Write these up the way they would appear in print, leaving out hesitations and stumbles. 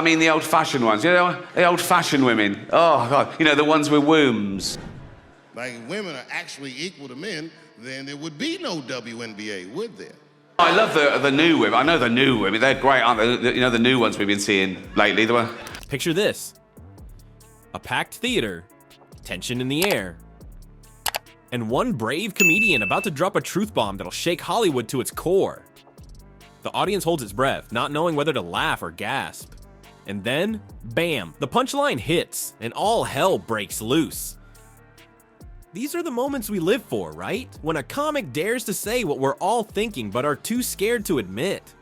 I mean the old-fashioned ones, you know, the old-fashioned women. Oh, God, you know, the ones with wombs. Like, if women are actually equal to men, then there would be no WNBA, would there? I love the new women. I know the new women. They're great, aren't they? You know, the new ones we've been seeing lately. They were... Picture this. A packed theater, tension in the air, and one brave comedian about to drop a truth bomb that'll shake Hollywood to its core. The audience holds its breath, not knowing whether to laugh or gasp. And then, bam, the punchline hits, and all hell breaks loose. These are the moments we live for, right? When a comic dares to say what we're all thinking but are too scared to admit.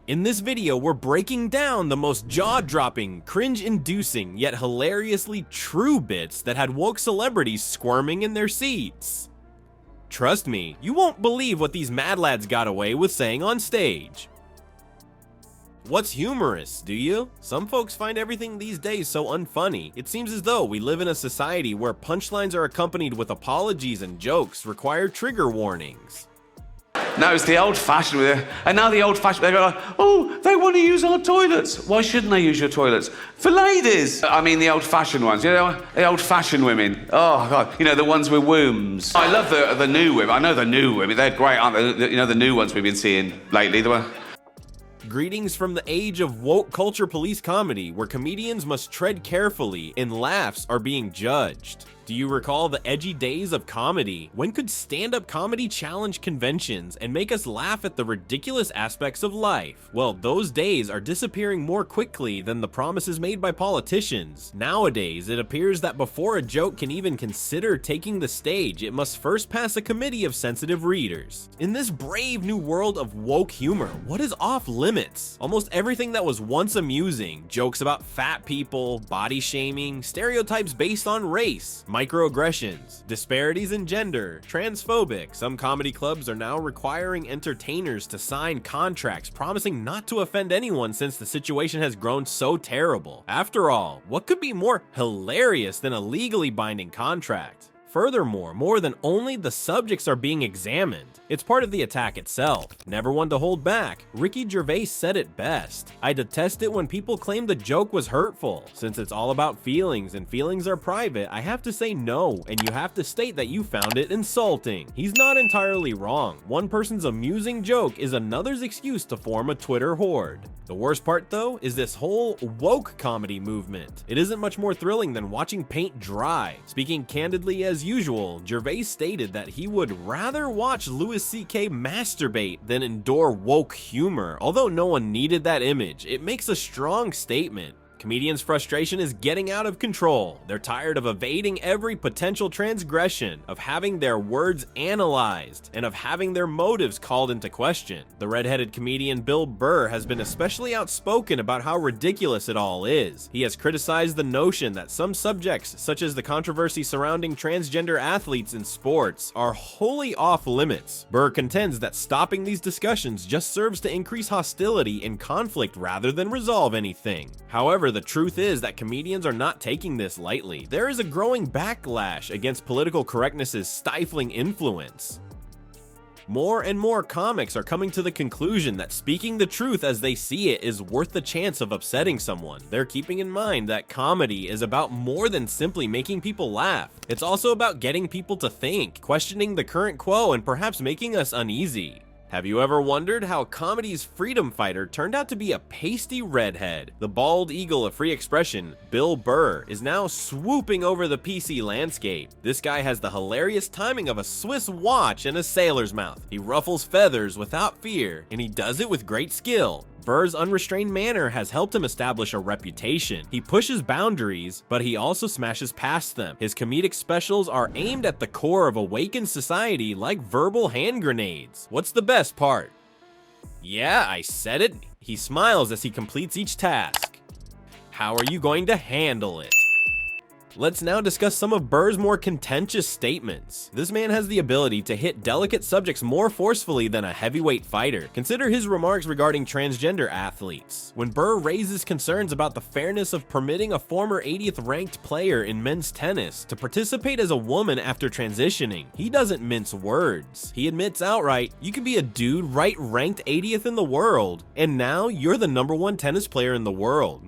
In this video, we're breaking down the most jaw-dropping, cringe-inducing, yet hilariously true bits that had woke celebrities squirming in their seats. Trust me, you won't believe what these mad lads got away with saying on stage. What's humorous, do you? Some folks find everything these days so unfunny. It seems as though we live in a society where punchlines are accompanied with apologies and jokes require trigger warnings. No, it's the old-fashioned with it. And now the old-fashioned, they go like, oh, they want to use our toilets. Why shouldn't they use your toilets? For ladies. I mean the old-fashioned ones, you know, the old-fashioned women. Oh, God, you know, the ones with wombs. I love the new women. I know the new women. They're great, aren't they? You know, the new ones we've been seeing lately. They were... Greetings from the age of woke culture police comedy, where comedians must tread carefully and laughs are being judged. Do you recall the edgy days of comedy? When could stand-up comedy challenge conventions and make us laugh at the ridiculous aspects of life? Well, those days are disappearing more quickly than the promises made by politicians. Nowadays, it appears that before a joke can even consider taking the stage, it must first pass a committee of sensitive readers. In this brave new world of woke humor, what is off limits? Almost everything that was once amusing, jokes about fat people, body shaming, stereotypes based on race, microaggressions, disparities in gender, transphobic. Some comedy clubs are now requiring entertainers to sign contracts promising not to offend anyone since the situation has grown so terrible. After all, what could be more hilarious than a legally binding contract? Furthermore, more than only the subjects are being examined, it's part of the attack itself. Never one to hold back, Ricky Gervais said it best. I detest it when people claim the joke was hurtful. Since it's all about feelings and feelings are private, I have to say no, and you have to state that you found it insulting. He's not entirely wrong. One person's amusing joke is another's excuse to form a Twitter horde. The worst part though is this whole woke comedy movement. It isn't much more thrilling than watching paint dry. Speaking candidly as usual, Gervais stated that he would rather watch Louis C.K. masturbate than endure woke humor. Although no one needed that image, it makes a strong statement. Comedians' frustration is getting out of control. They're tired of evading every potential transgression, of having their words analyzed, and of having their motives called into question. The red-headed comedian Bill Burr has been especially outspoken about how ridiculous it all is. He has criticized the notion that some subjects, such as the controversy surrounding transgender athletes in sports, are wholly off limits. Burr contends that stopping these discussions just serves to increase hostility and conflict rather than resolve anything. However, the truth is that comedians are not taking this lightly. There is a growing backlash against political correctness's stifling influence. More and more comics are coming to the conclusion that speaking the truth as they see it is worth the chance of upsetting someone. They're keeping in mind that comedy is about more than simply making people laugh. It's also about getting people to think, questioning the current quo, and perhaps making us uneasy. Have you ever wondered how comedy's freedom fighter turned out to be a pasty redhead? The bald eagle of free expression, Bill Burr, is now swooping over the PC landscape. This guy has the hilarious timing of a Swiss watch and a sailor's mouth. He ruffles feathers without fear, and he does it with great skill. Burr's unrestrained manner has helped him establish a reputation. He pushes boundaries, but he also smashes past them. His comedic specials are aimed at the core of awakened society like verbal hand grenades. What's the best part? Yeah, I said it. He smiles as he completes each task. How are you going to handle it? Let's now discuss some of Burr's more contentious statements. This man has the ability to hit delicate subjects more forcefully than a heavyweight fighter. Consider his remarks regarding transgender athletes. When Burr raises concerns about the fairness of permitting a former 80th ranked player in men's tennis to participate as a woman after transitioning, he doesn't mince words. He admits outright, you can be a dude ranked 80th in the world, and now you're the #1 tennis player in the world.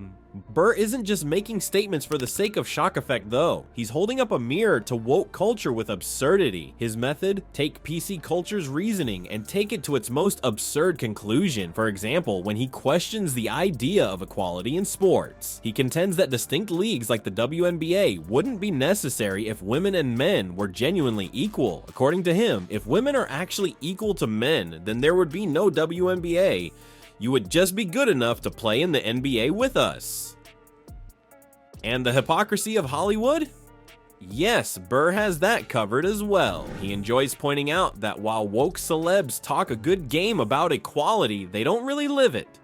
Burr isn't just making statements for the sake of shock effect though. He's holding up a mirror to woke culture with absurdity. His method? Take PC culture's reasoning and take it to its most absurd conclusion. For example, when he questions the idea of equality in sports. He contends that distinct leagues like the WNBA wouldn't be necessary if women and men were genuinely equal. According to him, if women are actually equal to men, then there would be no WNBA. You would just be good enough to play in the NBA with us. And the hypocrisy of Hollywood? Yes, Burr has that covered as well. He enjoys pointing out that while woke celebs talk a good game about equality, they don't really live it.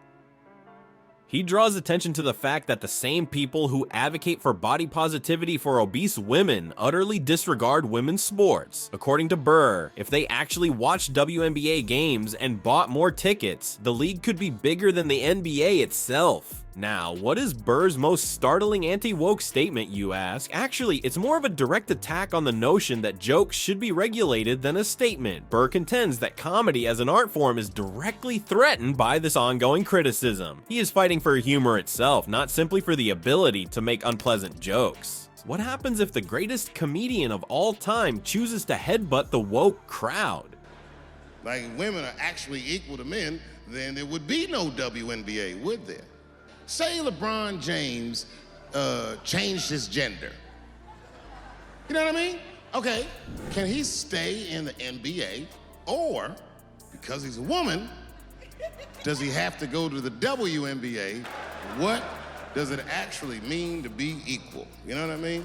He draws attention to the fact that the same people who advocate for body positivity for obese women utterly disregard women's sports. According to Burr, if they actually watched WNBA games and bought more tickets, the league could be bigger than the NBA itself. Now, what is Burr's most startling anti-woke statement, you ask? Actually, it's more of a direct attack on the notion that jokes should be regulated than a statement. Burr contends that comedy as an art form is directly threatened by this ongoing criticism. He is fighting for humor itself, not simply for the ability to make unpleasant jokes. What happens if the greatest comedian of all time chooses to headbutt the woke crowd? Like, if women are actually equal to men, then there would be no WNBA, would there? Say LeBron James changed his gender. You know what I mean? Okay, can he stay in the NBA, or, because he's a woman, does he have to go to the WNBA? What does it actually mean to be equal? You know what I mean?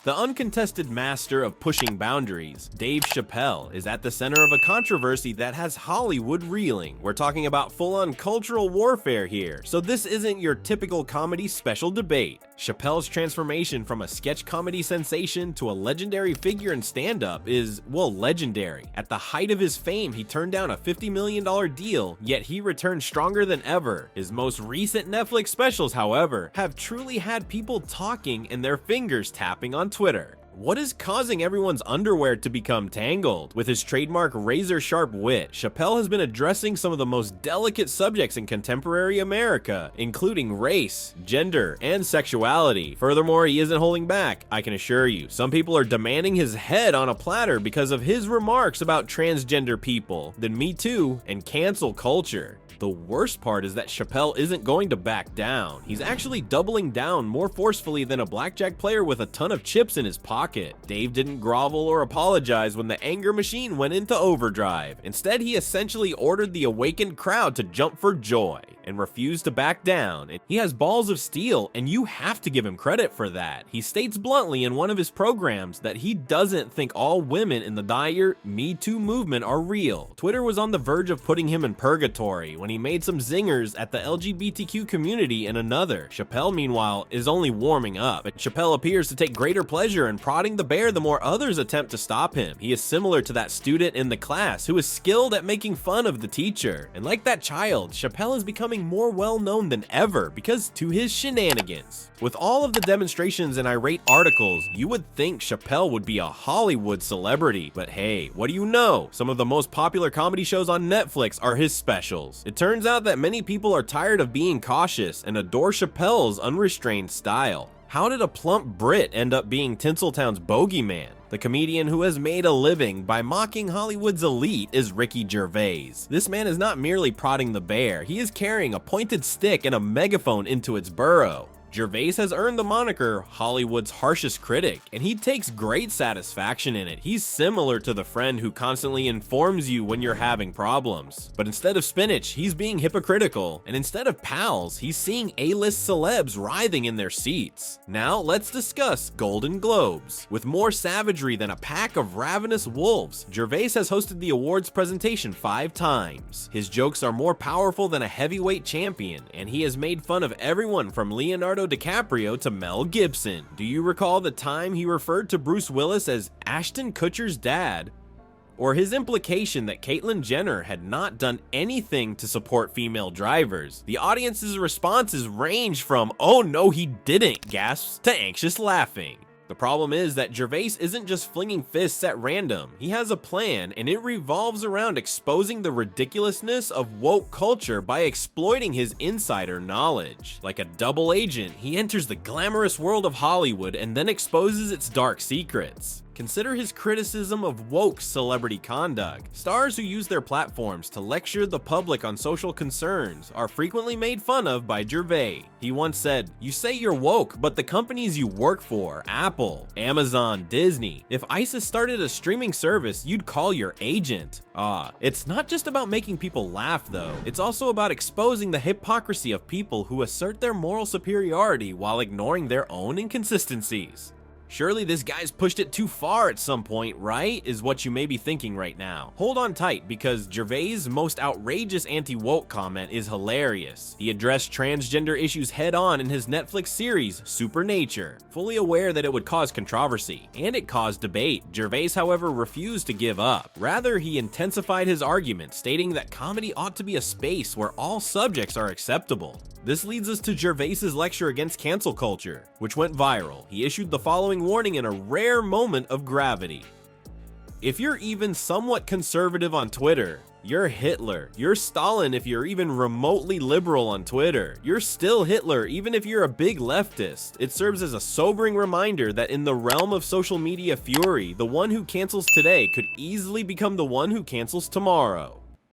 The uncontested master of pushing boundaries, Dave Chappelle, is at the center of a controversy that has Hollywood reeling. We're talking about full-on cultural warfare here, so this isn't your typical comedy special debate. Chappelle's transformation from a sketch comedy sensation to a legendary figure in stand-up is, well, legendary. At the height of his fame, he turned down a $50 million deal, yet he returned stronger than ever. His most recent Netflix specials, however, have truly had people talking and their fingers tapping on Twitter. What is causing everyone's underwear to become tangled? With his trademark razor-sharp wit, Chappelle has been addressing some of the most delicate subjects in contemporary America, including race, gender, and sexuality. Furthermore, he isn't holding back, I can assure you. Some people are demanding his head on a platter because of his remarks about transgender people, then Me Too, and cancel culture. The worst part is that Chappelle isn't going to back down. He's actually doubling down more forcefully than a blackjack player with a ton of chips in his pocket. Dave didn't grovel or apologize when the anger machine went into overdrive. Instead, he essentially ordered the awakened crowd to jump for joy and refused to back down. And he has balls of steel, and you have to give him credit for that. He states bluntly in one of his programs that he doesn't think all women in the dire Me Too movement are real. Twitter was on the verge of putting him in purgatory when he made some zingers at the LGBTQ community in another. Chappelle, meanwhile, is only warming up. Chappelle appears to take greater pleasure in prodding the bear the more others attempt to stop him. He is similar to that student in the class who is skilled at making fun of the teacher. And like that child, Chappelle is becoming more well-known than ever because to his shenanigans. With all of the demonstrations and irate articles, you would think Chappelle would be a Hollywood celebrity, but hey, what do you know? Some of the most popular comedy shows on Netflix are his specials. It turns out that many people are tired of being cautious and adore Chappelle's unrestrained style. How did a plump Brit end up being Tinseltown's bogeyman? The comedian who has made a living by mocking Hollywood's elite is Ricky Gervais. This man is not merely prodding the bear, he is carrying a pointed stick and a megaphone into its burrow. Gervais has earned the moniker Hollywood's harshest critic, and he takes great satisfaction in it. He's similar to the friend who constantly informs you when you're having problems. But instead of spinach, he's being hypocritical, and instead of pals, he's seeing A-list celebs writhing in their seats. Now let's discuss Golden Globes. With more savagery than a pack of ravenous wolves, Gervais has hosted the awards presentation 5 times. His jokes are more powerful than a heavyweight champion, and he has made fun of everyone from Leonardo Leonardo DiCaprio to Mel Gibson. Do you recall the time he referred to Bruce Willis as Ashton Kutcher's dad? Or his implication that Caitlyn Jenner had not done anything to support female drivers? The audience's responses range from "oh no he didn't" gasps to anxious laughing. The problem is that Gervais isn't just flinging fists at random. He has a plan, and it revolves around exposing the ridiculousness of woke culture by exploiting his insider knowledge. Like a double agent, he enters the glamorous world of Hollywood and then exposes its dark secrets. Consider his criticism of woke celebrity conduct. Stars who use their platforms to lecture the public on social concerns are frequently made fun of by Gervais. He once said, "You say you're woke, but the companies you work for, Apple, Amazon, Disney, if ISIS started a streaming service, you'd call your agent." It's not just about making people laugh though. It's also about exposing the hypocrisy of people who assert their moral superiority while ignoring their own inconsistencies. Surely this guy's pushed it too far at some point, right? Is what you may be thinking right now. Hold on tight, because Gervais' most outrageous anti-woke comment is hilarious. He addressed transgender issues head-on in his Netflix series, Supernature. Fully aware that it would cause controversy, and it caused debate, Gervais, however, refused to give up. Rather, he intensified his argument, stating that comedy ought to be a space where all subjects are acceptable. This leads us to Gervais' lecture against cancel culture, which went viral. He issued the following warning in a rare moment of gravity. If you're even somewhat conservative on Twitter, you're Hitler. You're Stalin if you're even remotely liberal on Twitter. You're still Hitler even if you're a big leftist. It serves as a sobering reminder that in the realm of social media fury, the one who cancels today could easily become the one who cancels tomorrow.